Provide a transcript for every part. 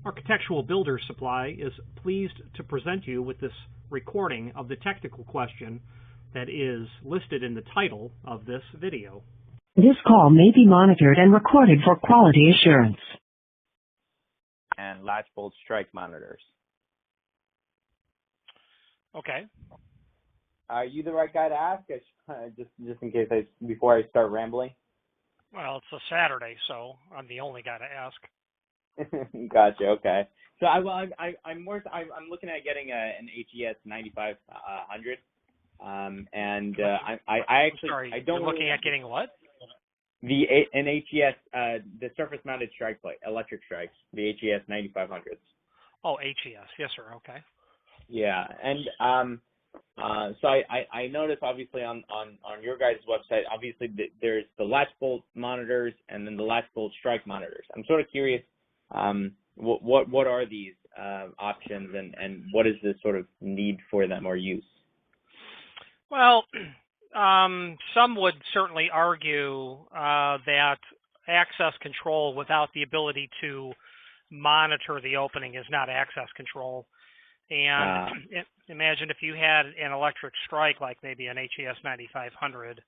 Architectural Builders Supply is pleased to present you with this recording of the technical question that is listed in the title of this video. This call may be monitored and recorded for quality assurance. And latch bolt strike monitors. Okay. Are you the right guy to ask? Just in case before I start rambling. Well, it's a Saturday, so I'm the only guy to ask. Gotcha. Okay. So I'm looking at getting an HES 9500. I don't. You're looking at getting what? An HES, the surface mounted strike plate, electric strikes, the HES 9500s. Oh, HES. Yes, sir. Okay. Yeah, and so I noticed obviously on your guys' website, obviously there's the latch bolt monitors and then the latch bolt strike monitors. I'm sort of curious, what are these options and what is the sort of need for them or use? Well, some would certainly argue that access control without the ability to monitor the opening is not access control. And imagine if you had an electric strike, like maybe an HES 9500,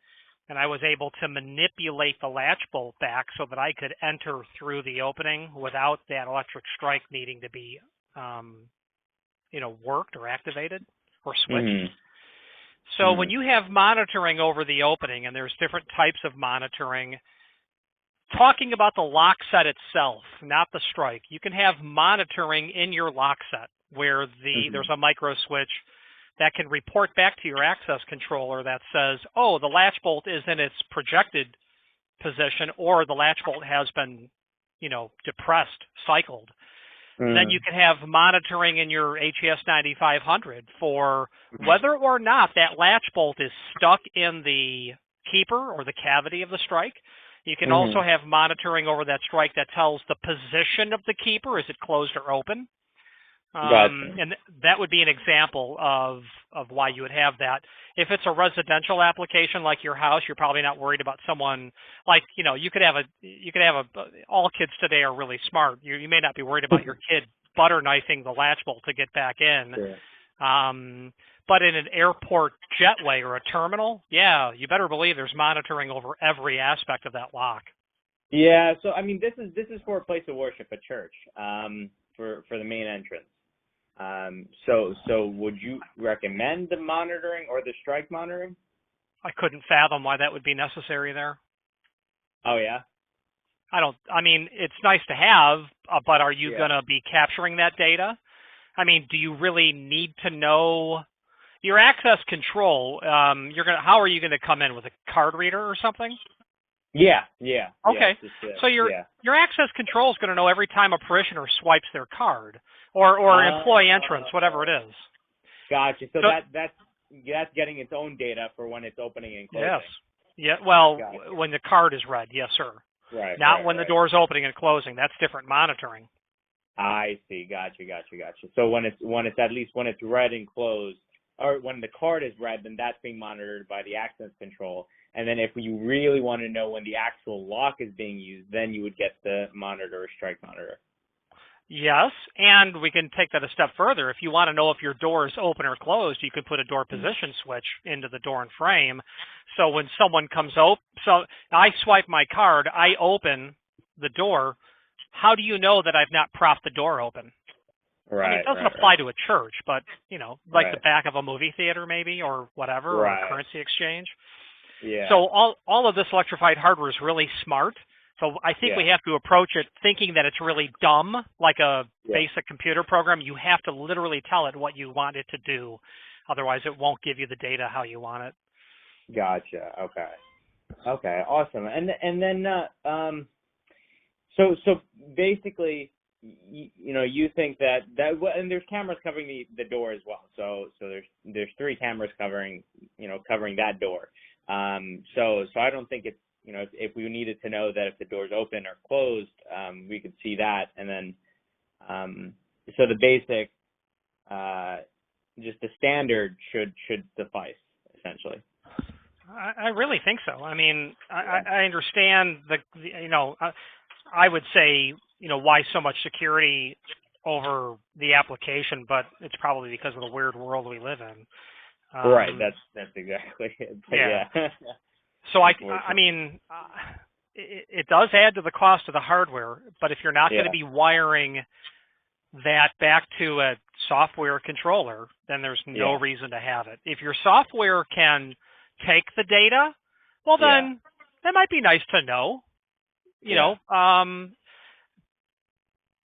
and I was able to manipulate the latch bolt back so that I could enter through the opening without that electric strike needing to be, worked or activated or switched. Mm-hmm. So when you have monitoring over the opening, and there's different types of monitoring, talking about the lock set itself, not the strike, you can have monitoring in your lock set where there's a micro switch that can report back to your access controller that says, oh, the latch bolt is in its projected position or the latch bolt has been, depressed, cycled. Then you can have monitoring in your HES 9500 for whether or not that latch bolt is stuck in the keeper or the cavity of the strike. You can also have monitoring over that strike that tells the position of the keeper. Is it closed or open? And that would be an example of why you would have that. If it's a residential application like your house, you're probably not worried about someone like, you could have all kids today are really smart. You may not be worried about your kid butter knifing the latch bolt to get back in. Sure. But in an airport jetway or a terminal, you better believe there's monitoring over every aspect of that lock. Yeah. So, I mean, this is for a place of worship, a church, for the main entrance. So would you recommend the monitoring or the strike monitoring? I couldn't fathom why that would be necessary there. Oh, yeah? It's nice to have, but are you going to be capturing that data? I mean, do you really need to know your access control? How are you going to come in with a card reader or something? Yeah. Okay. So your access control is going to know every time a parishioner swipes their card or employee entrance, whatever it is. Gotcha. So that's getting its own data for when it's opening and closing. Yes. Yeah. Well, when the card is read, yes, sir. Right. Not when the door's opening and closing. That's different monitoring. I see. Gotcha. So when it's read and closed, or when the card is read, then that's being monitored by the access control. And then if you really want to know when the actual lock is being used, then you would get the monitor or strike monitor. Yes, and we can take that a step further. If you want to know if your door is open or closed, you can put a door position switch into the door and frame. So when someone comes so I swipe my card, I open the door. How do you know that I've not propped the door open? Right. I mean, it doesn't apply to a church, but, like the back of a movie theater maybe or whatever, or a currency exchange. Yeah. So all of this electrified hardware is really smart. So I think we have to approach it thinking that it's really dumb, like a basic computer program. You have to literally tell it what you want it to do. Otherwise, it won't give you the data how you want it. Gotcha. Okay. Awesome. And then so basically, you think that and there's cameras covering the door as well. So there's 3 cameras covering that door. So I don't think it's, if we needed to know that if the door's open or closed, we could see that. And then, so the basic, just the standard should suffice, essentially. I really think so. I mean, I understand I would say, why so much security over the application, but it's probably because of the weird world we live in. Right. That's exactly it. But yeah. yeah. So I mean, it does add to the cost of the hardware, but if you're not going to be wiring that back to a software controller, then there's no reason to have it. If your software can take the data, well then that might be nice to know. You know,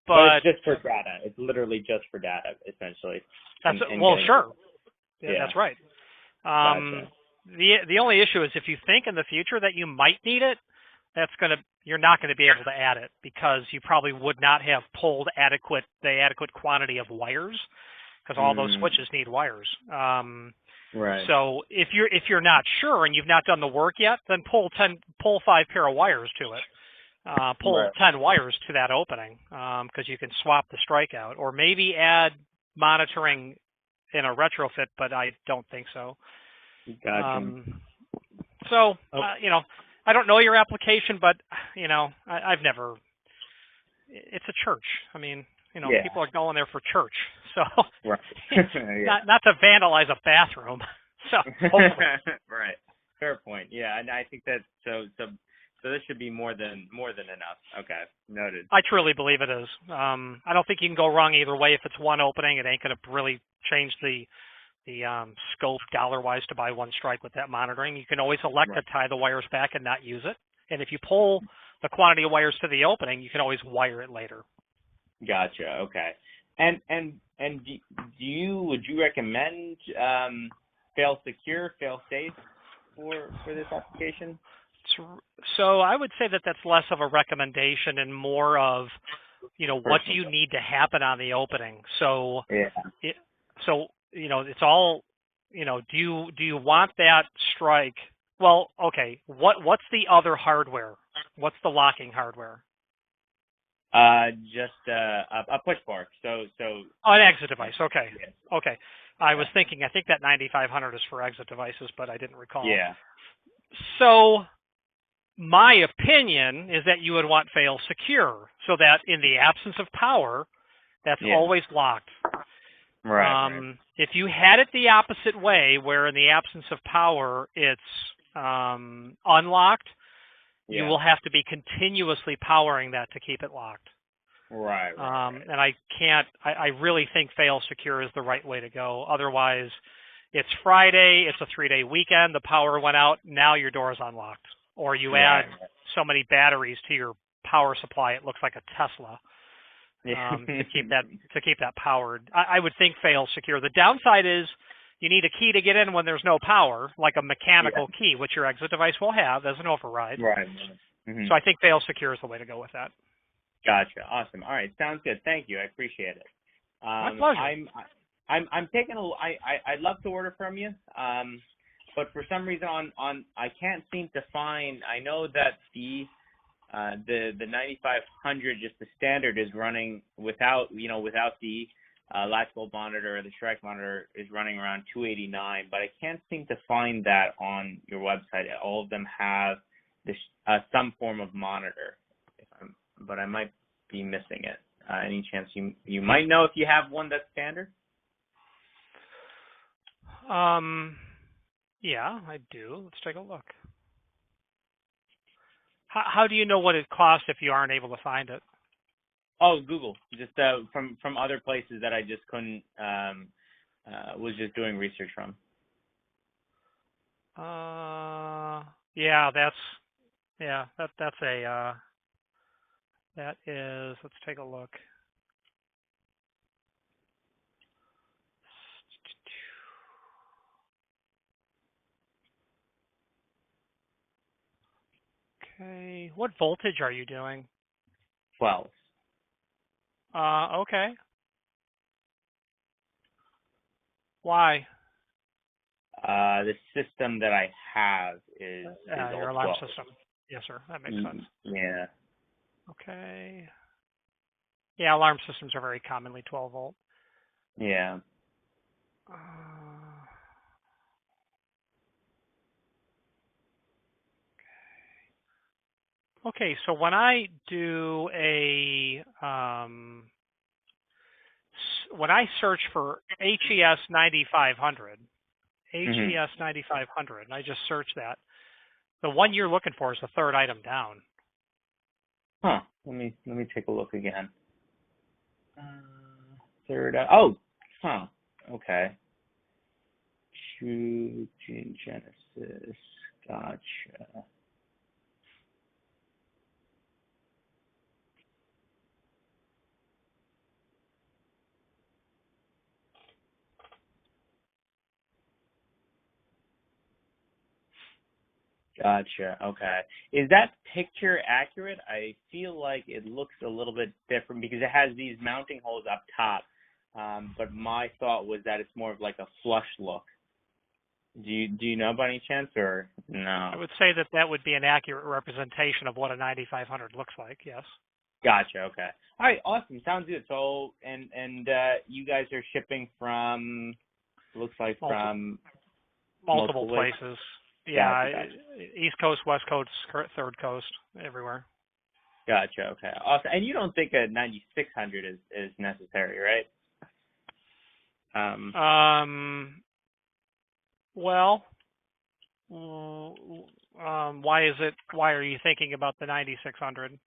but it's just for data. It's literally just for data, essentially. That's sure. Yeah, that's right. Gotcha. The only issue is if you think in the future that you might need it, you're not going to be able to add it because you probably would not have pulled the adequate quantity of wires because all those switches need wires. Right. So if you're not sure and you've not done the work yet, then pull 5 pair of wires to it. Pull 10 wires to that opening because you can swap the strike out, or maybe add monitoring in a retrofit, but I don't think so. Gotcha. You know, I don't know your application, but you know, I've never. It's a church. I mean, you know, people are going there for church, so not to vandalize a bathroom. So hopefully. Right. Fair point. Yeah, and I think that so this should be more than enough. Okay, noted. I truly believe it is. I don't think you can go wrong either way. If it's one opening, it ain't going to really change the scope dollar-wise to buy one strike with that monitoring. You can always elect to tie the wires back and not use it. And if you pull the quantity of wires to the opening, you can always wire it later. Gotcha. Okay. And would you recommend fail secure, fail safe for this application? So I would say that that's less of a recommendation and more of, you know, what do you need to happen on the opening? So you know, it's all, you know, do you want that strike? Well, okay. What's the other hardware? What's the locking hardware? Just a push bar. So an exit device. Okay. Yeah. Okay. I was thinking. I think that 9500 is for exit devices, but I didn't recall. Yeah. So my opinion is that you would want fail secure, so that in the absence of power, that's always locked. Right. If you had it the opposite way, where in the absence of power it's unlocked, you will have to be continuously powering that to keep it locked. Right. And I really think fail secure is the right way to go. Otherwise, it's Friday, it's a 3-day weekend, the power went out, now your door is unlocked. Or you add so many batteries to your power supply, it looks like a Tesla. To keep that powered. I would think fail secure. The downside is you need a key to get in when there's no power, like a mechanical key, which your exit device will have as an override. Right. Mm-hmm. So I think fail secure is the way to go with that. Gotcha. Awesome. All right. Sounds good. Thank you. I appreciate it. My pleasure. I'm taking I'd love to order from you. But for some reason I can't seem to find. I know that the 9500, just the standard, is running without the latch bolt monitor or the strike monitor, is running around $289. But I can't seem to find that on your website. All of them have this some form of monitor, but I might be missing it. Any chance you might know if you have one that's standard? Yeah, I do. Let's take a look. How do you know what it costs if you aren't able to find it? Oh, Google. Just from other places that I just couldn't was just doing research from. That is. Let's take a look. Okay. What voltage are you doing? 12. Okay. Why? The system that I have is your all alarm 12. system. Yes, sir. That makes sense. Yeah. Okay. Yeah, alarm systems are very commonly 12 volt. Yeah. Okay, so when I do a when I search for HES 9500, Mm-hmm. HES 9500, and I just search that, the one you're looking for is the third item down. Huh. Let me take a look again. Third. Oh. Huh. Okay. True Gene Genesis. Gotcha. Gotcha. Okay. Is that picture accurate? I feel like it looks a little bit different because it has these mounting holes up top. But my thought was that it's more of like a flush look. Do you know by any chance or no? I would say that would be an accurate representation of what a 9500 looks like. Yes. Gotcha. Okay. All right. Awesome. Sounds good. So and you guys are shipping from looks like from multiple places. Yeah, gotcha. East Coast, West Coast, Third Coast, everywhere. Gotcha. Okay. Awesome. And you don't think a 9600 is necessary, right? Well, why is it? Why are you thinking about the 9600?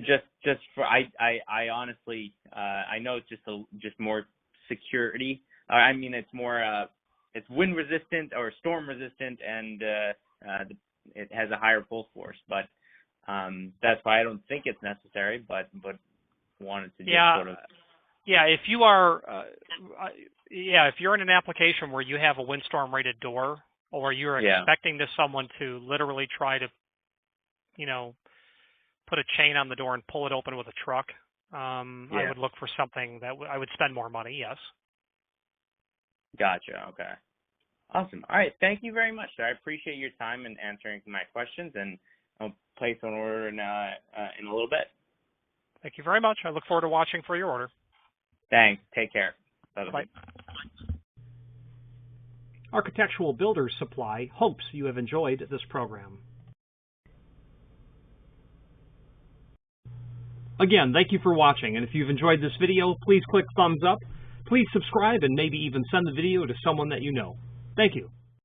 Just for I honestly I know it's just more security. I mean it's more it's wind resistant or storm resistant and it has a higher pull force, but that's why I don't think it's necessary. But wanted to just sort of. Yeah, if you are, if you're in an application where you have a windstorm rated door, or you're expecting someone to literally try to, put a chain on the door and pull it open with a truck, I would look for something that I would spend more money. Yes. Gotcha. Okay. Awesome. All right. Thank you very much, sir. I appreciate your time and answering my questions, and I'll place an order in a little bit. Thank you very much. I look forward to watching for your order. Thanks. Take care. Bye-bye. Bye. Architectural Builders Supply hopes you have enjoyed this program. Again, thank you for watching, and if you've enjoyed this video, please click thumbs up. Please subscribe and maybe even send the video to someone that you know. Thank you.